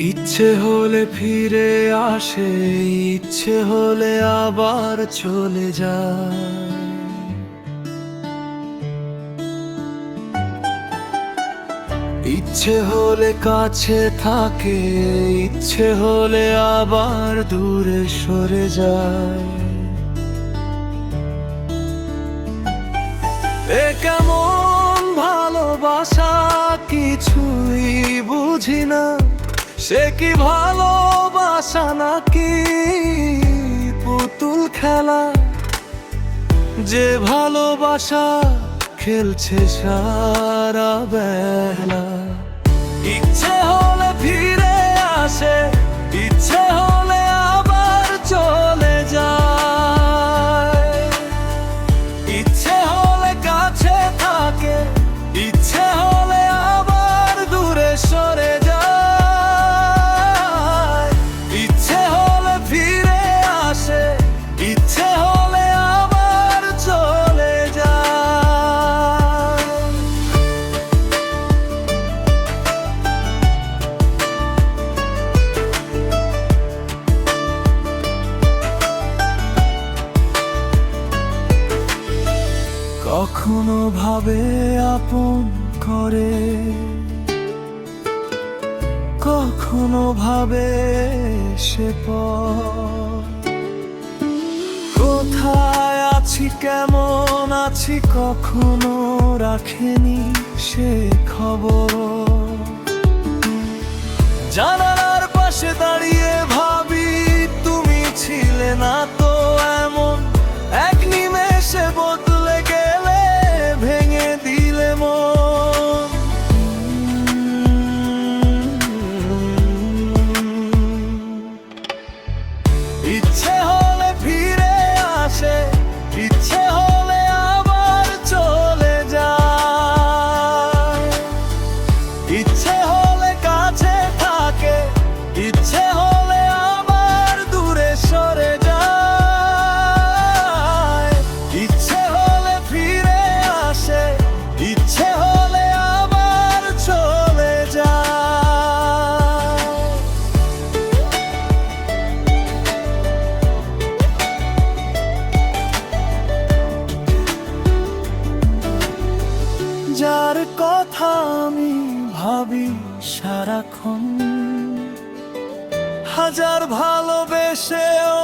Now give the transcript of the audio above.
ইচ্ছে হলে ফিরে আসে, ইচ্ছে হলে আবার চলে যায়। ইচ্ছে হলে কাছে থাকে, ইচ্ছে হলে আবার দূরে সরে যায়। এ কেমন ভালোবাসা কিছুই বুঝি না, সে কি ভালোবাসা নাকি পুতুল খেলা, যে ভালোবাসা খেলছে সারা বেলা। ইচ্ছে হলে ফিরে আসে, ইচ্ছে হলে আবার চলে যায়। ইচ্ছে হলে কাছে থাকে, ইচ্ছে হলে আবার দূরে সরে যায়। ইচ্ছে হলে ফিরে আসে, ইচ্ছে হলে আবার চলে যায়। কখনো ভাবে আপন করে, কখনো ভাবে সে পর। কোথায় আছি কেমন আছি কখনো রাখেনি সে খবর। জানালার পাশে দাঁড়িয়ে ভাবি তুমি ছিলে না তো এমন, এক নিমেষে বদলে গেলে ভেঙে দিলে মন। ইচ্ছে হলে ফিরে আসে, ইচ্ছে হলে আবার চলে যায়। ইচ্ছে হলে কাছে থাকে, ইচ্ছে হলে আবার দূরে সরে যায়। ইচ্ছে হলে ফিরে আসে, ইচ্ছে হলে আবার চলে যায়। যার কথা আমি ভাবি সারাক্ষণ, হাজার ভালোবেসেও